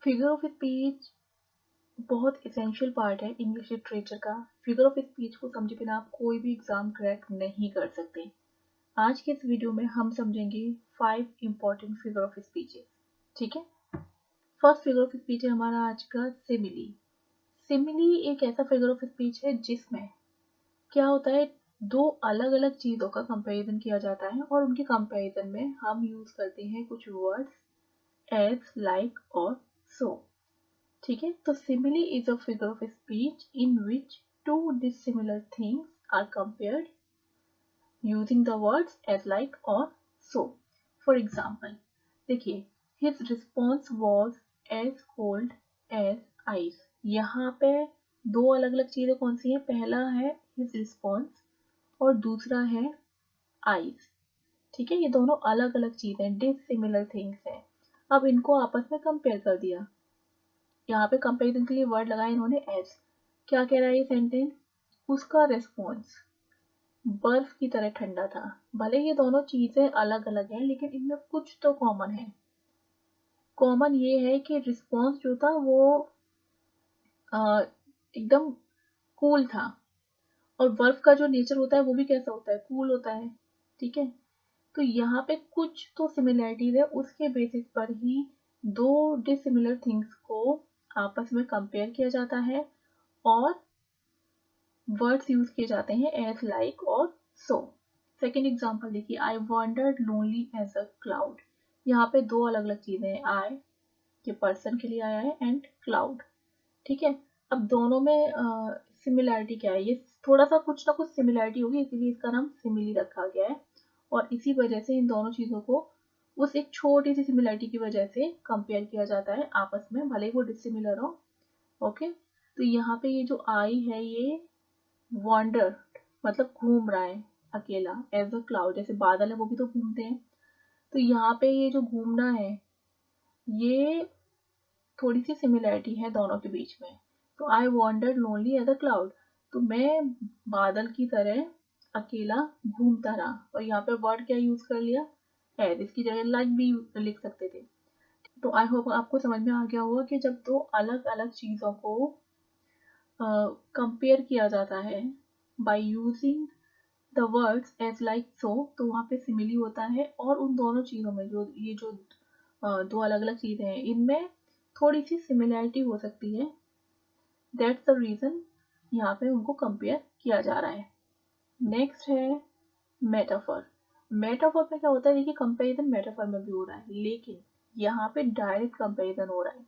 Figure of speech बहुत essential part है English literature का। फिगर ऑफ स्पीच को समझे बिना आप कोई भी एग्जाम क्रैक नहीं कर सकते। आज के इस वीडियो में हम समझेंगे 5 इंपॉर्टेंट फिगर ऑफ स्पीचेस। ठीक है, फर्स्ट फिगर ऑफ स्पीच है हमारा आज का सिमिली। सिमिली एक ऐसा फिगर ऑफ स्पीच है जिसमें क्या होता है, दो अलग अलग चीजों का कंपैरिजन किया जाता है और उनके कंपैरिजन में हम यूज करते हैं कुछ वर्ड्स एज, लाइक और सो। ठीक है, तो simile is a figure of speech in which two dissimilar things are compared using the words as, like और सो। फॉर एग्जाम्पल देखिए, his response was as cold as ice. यहाँ पे दो अलग अलग चीजें कौन सी हैं, पहला है हिज रिस्पॉन्स और दूसरा है आइस। ठीक है, ये दोनों अलग अलग चीजें डिसिमिलर थिंग्स हैं। अब इनको आपस में कंपेयर कर दिया। यहाँ पे कंपेरिजन के लिए वर्ड लगाया इन्होंने एज। क्या कह रहा है ये सेंटेंस, उसका रिस्पॉन्स बर्फ की तरह ठंडा था। भले ये दोनों चीजें अलग अलग हैं लेकिन इनमें कुछ तो कॉमन है। कॉमन ये है कि रिस्पॉन्स जो था वो एकदम कूल था और बर्फ का जो नेचर होता है वो भी कैसा होता है, कूल होता है। ठीक है, तो यहाँ पे कुछ तो सिमिलैरिटीज है, उसके बेसिस पर ही दो डिसिमिलर थिंग्स को आपस में कंपेयर किया जाता है और वर्ड्स यूज किए जाते हैं एज, लाइक और सो। सेकेंड एग्जाम्पल देखिए, I wandered lonely as a cloud. यहाँ पे दो अलग अलग चीजें हैं, आई ये पर्सन के लिए आया है एंड क्लाउड। ठीक है, अब दोनों में सिमिलैरिटी क्या है, ये थोड़ा सा कुछ ना कुछ सिमिलैरिटी होगी इसीलिए इसका नाम सिमिली रखा गया है और इसी वजह से इन दोनों चीजों को उस एक छोटी सी सिमिलैरिटी की वजह से कंपेयर किया जाता है आपस में, भले ही वो डिसिमिलर हो। ओके, तो यहाँ पे ये जो आई है ये वॉन्डर मतलब घूम रहा है अकेला, एज अ क्लाउड जैसे बादल है वो भी तो घूमते हैं। तो यहाँ पे ये जो घूमना है ये थोड़ी सी सिमिलैरिटी है दोनों के बीच में। तो I wander lonely as a cloud, तो मैं बादल की तरह अकेला घूमता रहा और यहाँ पे वर्ड क्या यूज कर लिया, एज। इसकी जगह लाइक भी लिख सकते थे। तो आई होप आपको समझ में आ गया होगा कि जब दो अलग अलग चीजों को कंपेयर किया जाता है by using the words as, like, so, तो वहाँ पे सिमिली होता है और उन दोनों चीज़ों में जो ये जो दो अलग अलग चीज़ें हैं इनमें थोड़ी सी सिमिलैरिटी हो सकती है। दैट्स द रीज़न यहाँ पे उनको कंपेयर किया जा रहा है। नेक्स्ट है मेटाफर। मेटाफर में क्या होता है, देखिए कंपेरिजन मेटाफर में भी हो रहा है लेकिन यहाँ पे डायरेक्ट कंपेरिजन हो रहा है।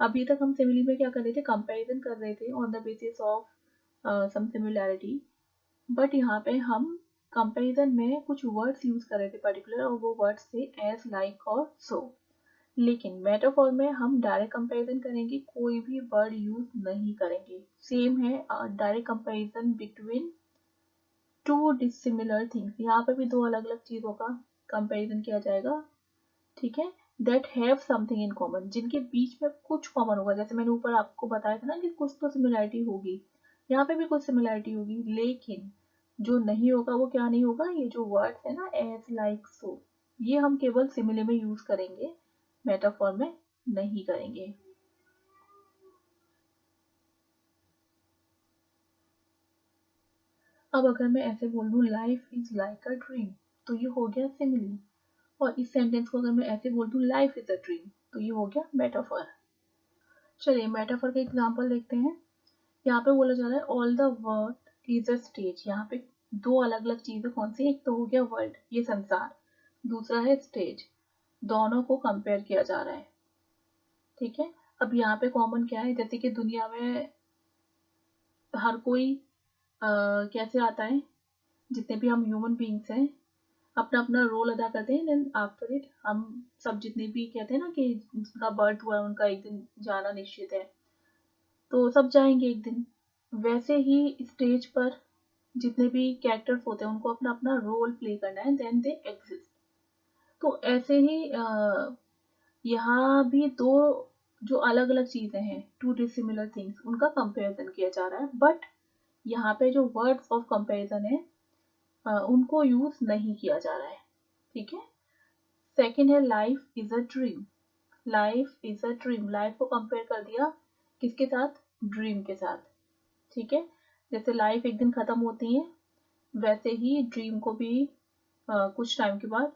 अभी तक हम सिमिली में क्या कर रहे थे, कंपेरिजन कर रहे थे on the basis of some similarity, but यहाँ पे हम कंपैरिजन में कुछ वर्ड्स यूज कर रहे थे पर्टिकुलर और वो वर्ड्स थे एज, लाइक और सो। लेकिन मेटाफोर में हम डायरेक्ट कंपैरिजन करेंगे, कोई भी वर्ड यूज नहीं करेंगे। सेम है direct comparison between two dissimilar things, यहाँ पे भी दो अलग अलग चीजों का कंपैरिजन किया जाएगा। ठीक है, that have something in common, जिनके बीच में कुछ कॉमन होगा। जैसे मैंने ऊपर आपको बताया था ना कि कुछ तो सिमिलैरिटी होगी, यहाँ पे भी कुछ सिमिलैरिटी होगी लेकिन जो नहीं होगा वो क्या नहीं होगा, ये जो वर्ड्स है ना एज, लाइक, सो, ये हम केवल सिमिले में यूज करेंगे, मेटाफोर में नहीं करेंगे। अब अगर मैं ऐसे बोल दूं life is like a dream, तो ये हो गया सिमिली। और इस सेंटेंस को अगर मैं ऐसे बोल दूं लाइफ इज अ ड्रीम, तो ये हो गया मेटाफोर। चलिए मेटाफोर का एग्जाम्पल देखते हैं। यहाँ पे बोला जा रहा है all the world is a stage. यहाँ पे दो अलग अलग चीजें कौन सी, एक तो हो गया वर्ल्ड ये संसार, दूसरा है स्टेज, दोनों को कंपेयर किया जा रहा है। ठीक है, अब यहाँ पे कॉमन क्या है, जैसे कि दुनिया में हर कोई कैसे आता है, जितने भी हम ह्यूमन बींग्स हैं अपना अपना रोल अदा करते हैं, देन आफ्टर इट हम सब जितने भी कहते हैं ना कि जिनका बर्थ हुआ है उनका एक दिन जाना निश्चित है, तो सब जाएंगे एक दिन। वैसे ही स्टेज पर जितने भी कैरेक्टर्स होते हैं उनको अपना अपना रोल प्ले करना है, देन दे एग्जिस्ट। तो ऐसे ही यहाँ भी दो जो अलग अलग चीजें हैं, टू डिसिमिलर थिंग्स, उनका कंपैरिजन किया जा रहा है, बट यहाँ पे जो वर्ड्स ऑफ कंपैरिजन है उनको यूज नहीं किया जा रहा है। ठीक है, सेकेंड है life is a dream. Life is a dream, life को कंपेयर कर दिया किसके साथ, ड्रीम के साथ। ठीक है, जैसे लाइफ एक दिन खत्म होती है वैसे ही ड्रीम को भी कुछ टाइम के बाद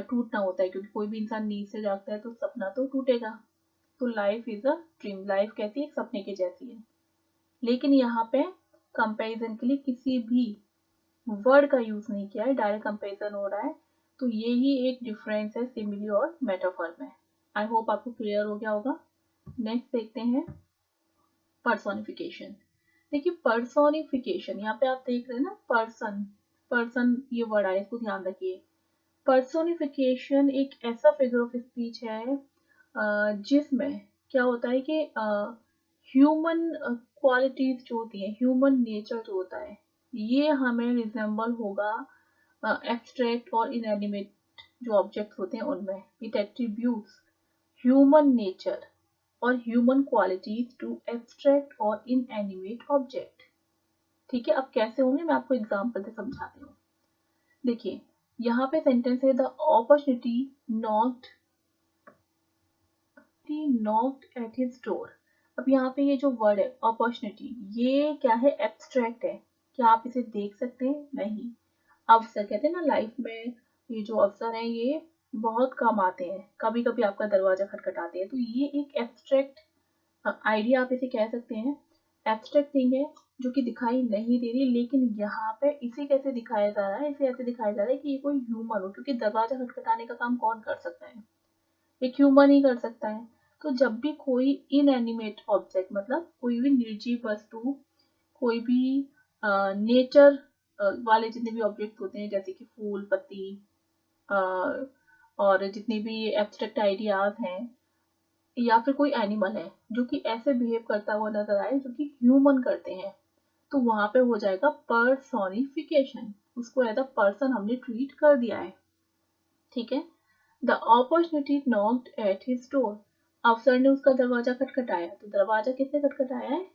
टूटना होता है, क्योंकि कोई भी इंसान नींद से जागता है तो सपना तो टूटेगा। तो life is a dream, life कैसी है, एक सपने की जैसी है। लेकिन यहाँ पे कंपैरिजन के लिए किसी भी वर्ड का यूज नहीं किया है, डायरेक्ट कंपैरिजन हो रहा है। तो ये ही एक डिफरेंस है सिमिली और मेटाफर में। आई होप आपको क्लियर हो गया होगा। नेक्स्ट देखते हैं पर्सोनिफिकेशन। देखिए पर्सोनिफिकेशन, यहाँ पे आप देख रहे हैं ना पर्सन, पर्सन ये वर्ड आया, इसको ध्यान रखिए। पर्सोनिफिकेशन एक ऐसा फिगर ऑफ स्पीच है जिसमें क्या होता है कि ह्यूमन क्वालिटीज जो होती हैं, ह्यूमन नेचर जो होता है, ये हमें रिजेंबल होगा एब्स्ट्रैक्ट और इनएनिमेट जो ऑब्जेक्ट्स होते हैं उनमें। इट एट्रीब्यूट्स ह्यूमन नेचर और ह्यूमन क्वालिटीज टू एब्स्ट्रैक्ट और इनएनिमेट ऑब्जेक्ट। ठीक है, अब कैसे होंगे मैं आपको एग्जांपल से समझाती हूँ। देखिए यहाँ पे सेंटेंस है the opportunity knocked at his door. अब यहाँ पे ये जो वर्ड है अपॉर्चुनिटी, ये क्या है, एब्स्ट्रैक्ट है। क्या आप इसे देख सकते हैं, नहीं। अवसर कहते हैं ना लाइफ में, ये जो अवसर है ये बहुत कम आते हैं, कभी कभी आपका दरवाजा खटखटाते हैं। तो ये एक एब्स्ट्रैक्ट आइडिया आप इसे कह सकते हैं, एब्स्ट्रैक्ट थिंग है जो कि दिखाई नहीं दे रही। लेकिन यहाँ पे इसे कैसे दिखाया जा रहा है, इसे ऐसे दिखाया जा रहा है कि ये कोई ह्यूमन हो, क्योंकि दरवाजा खटखटाने का काम कौन कर सकता है, एक ह्यूमन ही कर सकता है। तो जब भी कोई इनएनिमेट ऑब्जेक्ट, मतलब कोई भी निर्जीव वस्तु, कोई भी नेचर वाले जितने भी ऑब्जेक्ट होते हैं, जैसे कि फूल पत्ती और जितने भी एब्स्ट्रैक्ट आइडियाज हैं, या फिर कोई एनिमल है जो कि ऐसे बिहेव करता हुआ नजर आए जो कि ह्यूमन करते हैं, तो वहां पे हो जाएगा पर्सोनिफिकेशन। उसको एज अ पर्सन हमने ट्रीट कर दिया है। ठीक है, the opportunity knocked at his door. अफसर ने उसका दरवाजा खटखटाया, तो दरवाजा किसने खटखटाया है,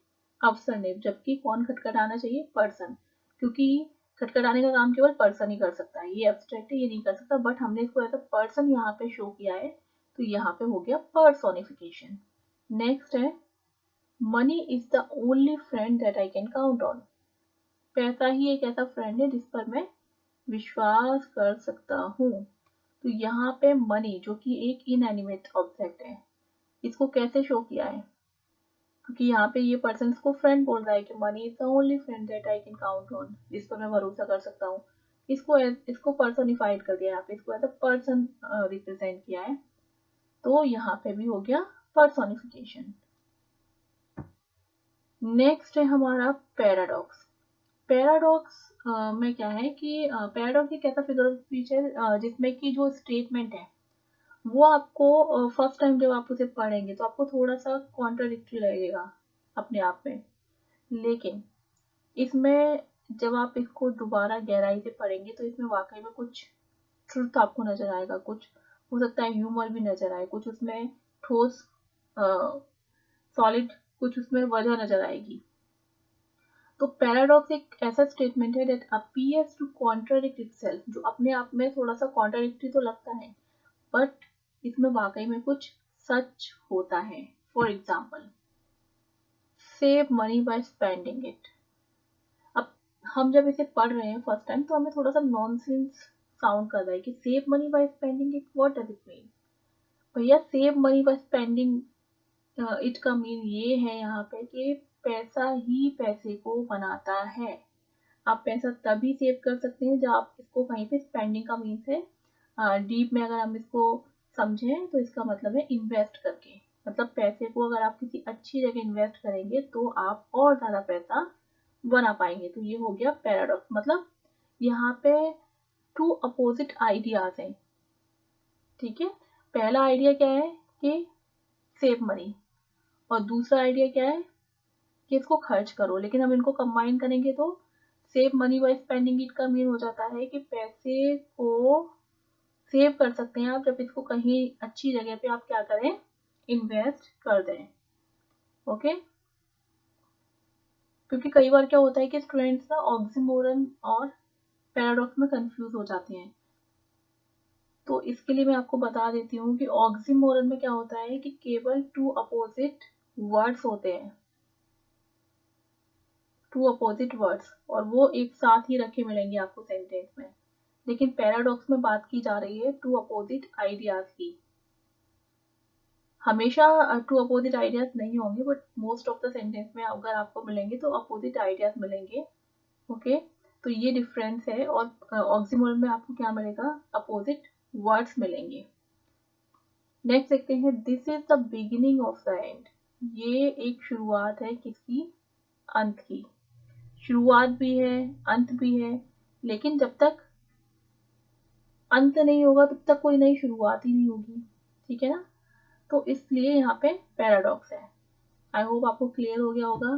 अफसर ने। जबकि कौन खटखटाना चाहिए, पर्सन, क्योंकि खटखटाने का काम केवल पर्सन ही कर सकता है, ये एब्स्ट्रैक्ट है, ये नहीं कर सकता। बट हमने इसको एज अ पर्सन यहाँ पे शो किया है, तो यहाँ पे हो गया पर्सोनिफिकेशन। नेक्स्ट है money is the only friend that I can count on. पैसा ही एक ऐसा फ्रेंड है जिस पर मैं विश्वास कर सकता हूँ। तो यहाँ पे मनी जो कि एक इनएनिमेट ऑब्जेक्ट है, इसको कैसे शो किया है, क्योंकि यहाँ पे ये पर्सन को फ्रेंड बोल रहा है कि money is the only friend that I can count on, जिस पर मैं भरोसा कर सकता हूँ। इसको पर्सनिफाइड कर दिया, यहाँ पे इसको एज अ पर्सन रिप्रेजेंट किया है। तो यहाँ पे भी हो गया पर्सोनिफिकेशन। नेक्स्ट है हमारा पैराडॉक्स। पैराडॉक्स में क्या है कि पैराडॉक्स एक ऐसा फिगर ऑफ स्पीच है जिसमें कि जो स्टेटमेंट है वो आपको फर्स्ट टाइम जब आप उसे पढ़ेंगे तो आपको थोड़ा सा कॉन्ट्राडिक्टरी लगेगा अपने आप में। लेकिन इसमें जब आप इसको दोबारा गहराई से पढ़ेंगे तो इसमें वाकई में कुछ ट्रुथ आपको नजर आएगा, कुछ हो सकता है ह्यूमर भी नजर आए, कुछ उसमें ठोस सॉलिड कुछ उसमें वजह नजर आएगी। तो पैराडॉक्स एक ऐसा स्टेटमेंट है that appears to contradict itself, जो अपने आप में थोड़ा सा कॉन्ट्राडिक्टरी तो लगता है, बट इसमें वाकई में कुछ सच होता है। For example, save money by spending it. अब हम जब इसे पढ़ रहे हैं फर्स्ट टाइम तो हमें थोड़ा सा नॉनसेंस साउंड कर रहा है कि save money by spending it, what does it mean. भैया save money by spending it का मीन ये है यहाँ पे कि पैसा ही पैसे को बनाता है। आप पैसा तभी सेव कर सकते हैं जब आप इसको कहीं पे स्पेंडिंग का मीन्स है डीप में अगर हम इसको समझें तो इसका मतलब है इन्वेस्ट करके। मतलब पैसे को अगर आप किसी अच्छी जगह इन्वेस्ट करेंगे तो आप और ज्यादा पैसा बना पाएंगे। तो ये हो गया पैराडॉक्स। मतलब यहाँ पे टू अपोजिट आइडियाज हैं। ठीक है, पहला आइडिया क्या है कि सेव मनी, और दूसरा आइडिया क्या है कि इसको खर्च करो। लेकिन हम इनको कंबाइन करेंगे तो save money by spending it का मीन हो जाता है कि पैसे को सेव कर सकते हैं आप जब इसको कहीं अच्छी जगह पे आप क्या करें, इन्वेस्ट कर दें। ओके, क्योंकि कई बार क्या होता है कि स्टूडेंट्स ना ऑक्सीमोरन और पैराडॉक्स में कंफ्यूज हो जाते हैं। तो इसके लिए मैं आपको बता देती हूँ कि ऑक्सीमोरन में क्या होता है कि केवल टू अपोजिट वर्ड्स होते हैं, टू अपोजिट वर्ड्स, और वो एक साथ ही रखे मिलेंगे आपको सेंटेंस में। लेकिन पैराडॉक्स में बात की जा रही है टू अपोजिट आइडियाज की। हमेशा टू अपोजिट आइडियाज नहीं होंगे, but most of the sentence में अगर आपको मिलेंगे तो अपोजिट आइडियाज मिलेंगे। ओके, तो ये डिफरेंस है। और ऑक्सीमोरन में आपको क्या मिलेगा, अपोजिट वर्ड्स मिलेंगे। नेक्स्ट देखते हैं, this is the beginning of the end. ये एक शुरुआत है किसकी, अंत की। शुरुआत भी है, अंत भी है, लेकिन जब तक अंत नहीं होगा तब तक कोई नई शुरुआत ही नहीं होगी, ठीक है ना। तो इसलिए यहाँ पे पैराडॉक्स है। आई होप आपको क्लियर हो गया होगा।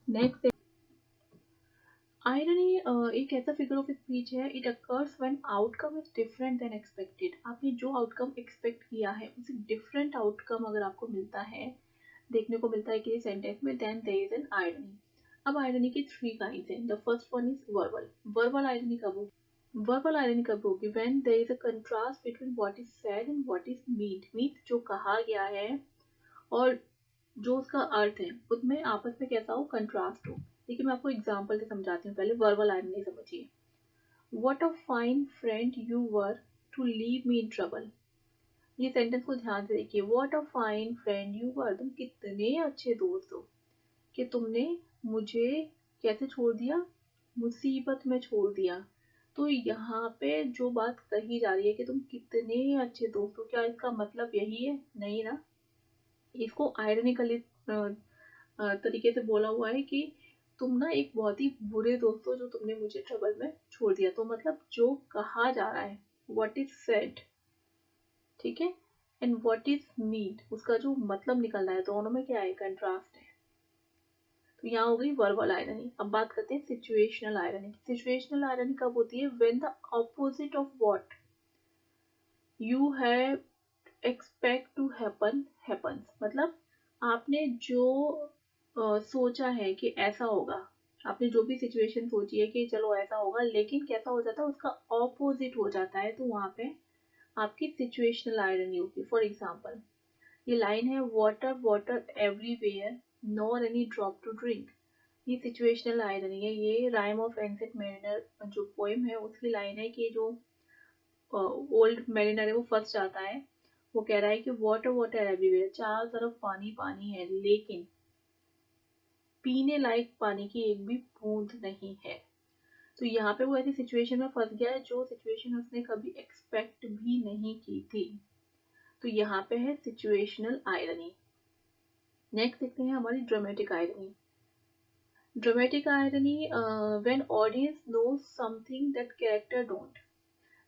नेक्स्ट, आयरनी एक ऐसा फिगर ऑफ स्पीच है, it occurs when outcome is different then expected. आपने जो आउटकम एक्सपेक्ट किया है उससे डिफरेंट आउटकम अगर आपको मिलता है, देखने को मिलता है किसी सेंटेंस में, then there is an irony. अब आयरनी की 3 काइंड्स हैं। The first one is verbal. Verbal irony कब होगी, वर्बल आयरनी कब होगी, when there is a contrast between what is said and what is mean. Mean जो कहा गया है और जो उसका अर्थ है उसमें आपस में कैसा हो, कंट्रास्ट हो। देखिए मैं आपको एग्जांपल से समझाती हूँ, पहले वर्बल आयरनी समझिए। What a fine friend you were to leave me in trouble. ये सेंटेंस को ध्यान से देखिए। What a fine friend you were, तुम कितने अच्छे दोस्त हो कि तुमने मुझे कैसे छोड़ दिया, मुसीबत में छोड़ दिया। तो यहाँ पे जो बात कही जा रही है कि तुम कितने अच्छे दोस्त हो, क्या इसका मतलब यही है, नहीं ना। इसको आयरनिकली तरीके से बोला हुआ है कि तुम ना एक बहुत ही बुरे दोस्त हो जो तुमने मुझे ट्रबल में छोड़ दिया। तो मतलब जो कहा जा रहा है, व्हाट इज सेड, ठीक है, एंड व्हाट इज मीन, उसका जो मतलब निकल रहा है, दोनों में क्या है, कंट्रास्ट है। तो यहाँ हो गई वर्बल आयरनी। अब बात करते हैं सिचुएशनल आयरनी। सिचुएशनल आयरनी कब होती है, when the opposite of what you have expect to happen happens. मतलब आपने जो सोचा है कि ऐसा होगा, आपने जो भी सिचुएशन सोची है कि चलो ऐसा होगा, लेकिन कैसा हो जाता है, उसका ऑपोजिट हो जाता है, तो वहां पे आपकी सिचुएशनल आयरनी होगी। फॉर एग्जाम्पल ये लाइन है, water water everywhere nor any drop to drink. ये सिचुएशनल आयरनी है। ये राइम ऑफ एंसेंट मेरिनर जो पोएम है उसकी लाइन है कि जो ओल्ड मेरिनर है वो फंस जाता है। वो कह रहा है कि वाटर वाटर एवरीवेयर, चारों तरफ पानी पानी है, लेकिन पीने लायक पानी की एक भी बूंद नहीं है। तो यहाँ पे वो ऐसी सिचुएशन में फंस गया है जो सिचुएशन उसने कभी एक्सपेक्ट भी नहीं की थी। तो यहाँ पे है सिचुएशनल आयरनी। नेक्स्ट देखते हैं हमारी dramatic irony. Dramatic irony when audience knows something that character don't.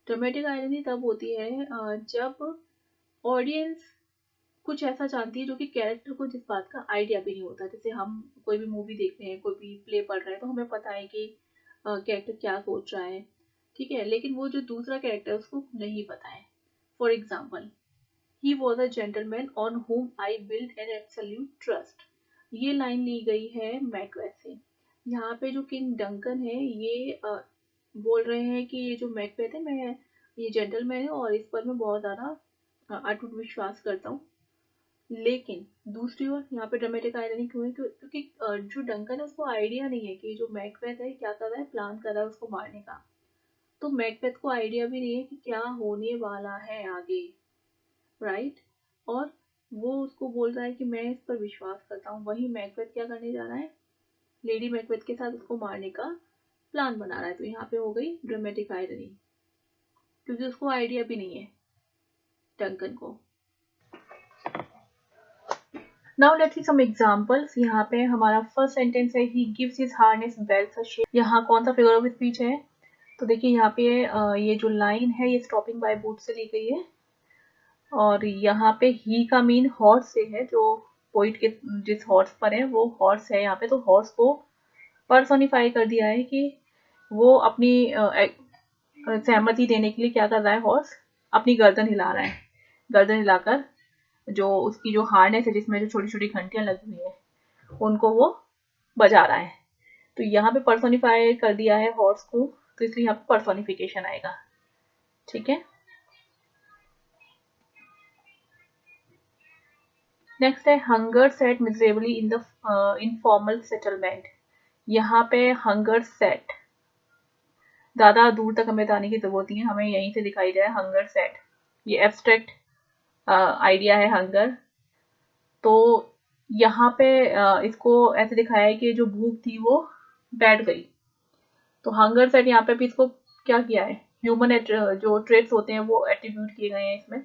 Dramatic irony तब होती है जब ऑडियंस कुछ ऐसा जानती है जो कि कैरेक्टर को जिस बात का आइडिया भी नहीं होता। जैसे हम कोई भी मूवी देख रहे हैं, कोई भी प्ले पढ़ रहे हैं, तो हमें पता है कि कैरेक्टर क्या सोच रहा है, ठीक है, लेकिन वो जो दूसरा कैरेक्टर उसको नहीं पता है। For example, he was a gentleman on whom I build an absolute trust. ये लाइन ली गई है मैकबेथ से। यहाँ पे जो किंग डंकन है ये बोल रहे हैं कि ये जो मैकबेथ है, मैं ये जेंटलमैन है और इस पर मैं बहुत ज़्यादा अटूट विश्वास करता हूँ। लेकिन दूसरी ओर यहाँ पे ड्रामेटिक आयरनी क्यों है, क्योंकि जो डंकन है उसको आइडिया नहीं है कि जो मैकबेथ है क्या कर रहा है, प्लान कर रहा है उसको मारने का। तो मैकबेथ को आइडिया भी नहीं है कि क्या होने वाला है आगे, राइट। और वो उसको बोल रहा है कि मैं इस पर विश्वास करता हूँ, वही मैकबेथ क्या करने जा रहा है, लेडी मैकबेथ के साथ उसको मारने का प्लान बना रहा है। तो यहाँ पे हो गई ड्रामेटिक आयरनी, क्योंकि उसको आइडिया भी नहीं है डंकन को। Now let's see some examples. यहाँ पे हमारा फर्स्ट सेंटेंस है, he gives his harness belt a shape. यहाँ कौन सा फिगर ऑफ स्पीच है, तो देखिए यहाँ पे ये जो लाइन है ये स्टॉपिंग बाय बूट से ली गई है, और यहाँ पे ही का मीन हॉर्स से है, जो पोइट के जिस हॉर्स पर है वो हॉर्स है। यहाँ पे तो हॉर्स को पर्सोनिफाई कर दिया है कि वो अपनी सहमति देने के लिए क्या कर रहा है, हॉर्स अपनी गर्दन हिला रहा है। गर्दन हिलाकर जो उसकी जो हार्नेस है जिसमें जो छोटी छोटी घंटियां लगी हुई है उनको वो बजा रहा है। तो यहाँ पे पर्सोनिफाई कर दिया है हॉर्स को, तो इसलिए यहाँ पे पर्सोनिफिकेशन आएगा, ठीक है। नेक्स्ट है hunger set miserably in the informal settlement. यहाँ पे हंगर सेट, ज़्यादा दूर तक हमें जाने की जरूरत नहीं है, हमें यहीं से दिखाई जाए हंगर सेट। ये एब्स्ट्रैक्ट आइडिया है हंगर। तो यहाँ पे इसको ऐसे दिखाया है कि जो भूख थी वो बैठ गई। तो हंगर सेट यहाँ पे भी इसको क्या किया है, ह्यूमन जो ट्रेट्स होते हैं वो एट्रीब्यूट किए गए हैं इसमें।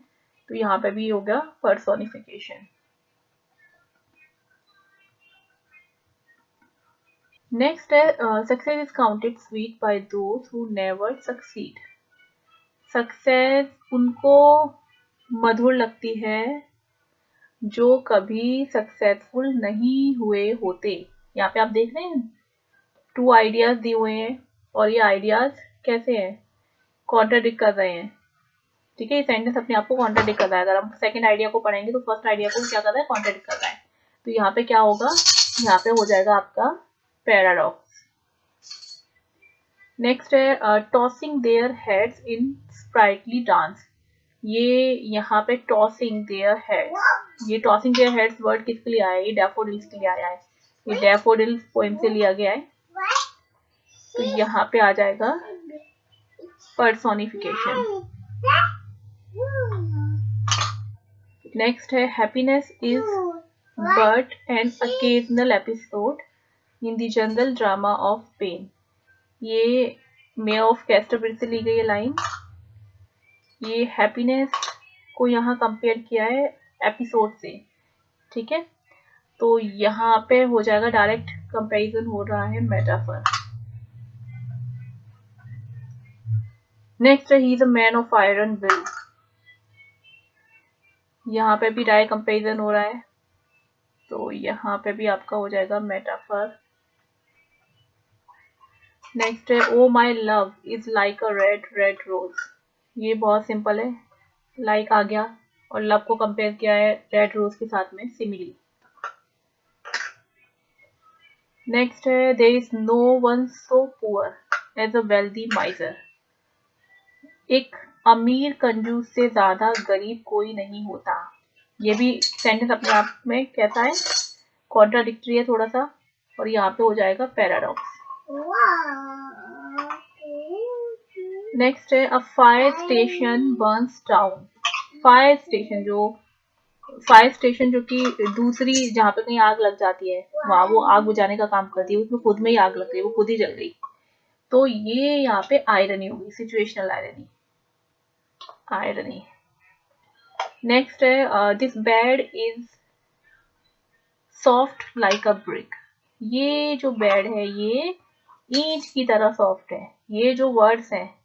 तो यहाँ पे भी हो गया पर्सोनिफिकेशन। नेक्स्ट है success is counted sweet by those who never succeed. Success उनको मधुर लगती है जो कभी सक्सेसफुल नहीं हुए होते। यहाँ पे आप देख रहे हैं 2 आइडियाज दिए हुए हैं और ये आइडियाज कैसे हैं, कॉन्ट्राडिक्ट कर रहे हैं। ठीक है, ये सेंटेंस अपने आप को कॉन्ट्राडिक्ट कर रहा है। अगर हम सेकंड आइडिया को पढ़ेंगे तो फर्स्ट आइडिया को क्या कर रहा है, कॉन्ट्राडिक्ट कर रहा है। तो यहाँ पे क्या होगा, यहाँ पे हो जाएगा आपका पैराडॉक्स। नेक्स्ट है tossing their heads in sprightly dance. ये यहाँ पे टॉसिंग देयर हेड्स, ये टॉसिंग देयर हेड्स वर्ड किसके लिए आया है, ये डैफोडिल्स के लिए आया है। ये डैफोडिल्स पोएम से लिया गया है। तो यहाँ पे आ जाएगा पर्सोनिफिकेशन। नेक्स्ट है happiness is but an occasional episode in the general drama of pain. ये मेयर ऑफ कैस्टरबरी से ली गई लाइन। ये हैप्पीनेस को यहाँ कंपेयर किया है एपिसोड से। ठीक है, तो यहाँ पे हो जाएगा डायरेक्ट कंपैरिजन हो रहा है मेटाफर। नेक्स्ट है he is a man of iron will. यहाँ पे भी डायरेक्ट कंपैरिजन हो रहा है, तो यहाँ पे भी आपका हो जाएगा मेटाफर। नेक्स्ट है O my love is like a red red rose. ये बहुत सिंपल है, लाइक आ गया और लव को कंपेयर किया है रेड रोज के साथ में, सिमिली। नेक्स्ट है there is no one so poor as a wealthy miser. एक अमीर कंजूस से ज्यादा गरीब कोई नहीं होता। ये भी सेंटेंस अपने आप में कैसा है, कॉन्ट्राडिक्टरी है थोड़ा सा, और यहाँ पे हो जाएगा पैराडॉक्स। नेक्स्ट है a fire station Burns down. Fire station जो कि दूसरी जहाँ पे कहीं आग लग जाती है वहाँ वो आग बुझाने का काम करती है, उसमें खुद में ही आग लग गई, वो खुद ही जल गई। तो ये यहाँ पे आयरनी होगी, सिचुएशनल आयरनी। नेक्स्ट है this bed is soft like a brick. ये जो बेड है ये ईंट की तरह सॉफ्ट है। ये जो वर्ड्स हैं,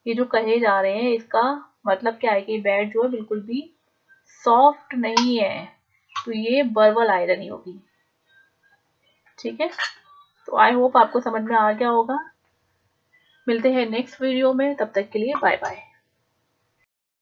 ये जो कहे जा रहे हैं, इसका मतलब क्या है कि बेड जो है बिल्कुल भी सॉफ्ट नहीं है। तो ये वर्बल आयरनी होगी। ठीक है, तो आई होप आपको समझ में आ गया होगा। मिलते हैं नेक्स्ट वीडियो में, तब तक के लिए बाय बाय।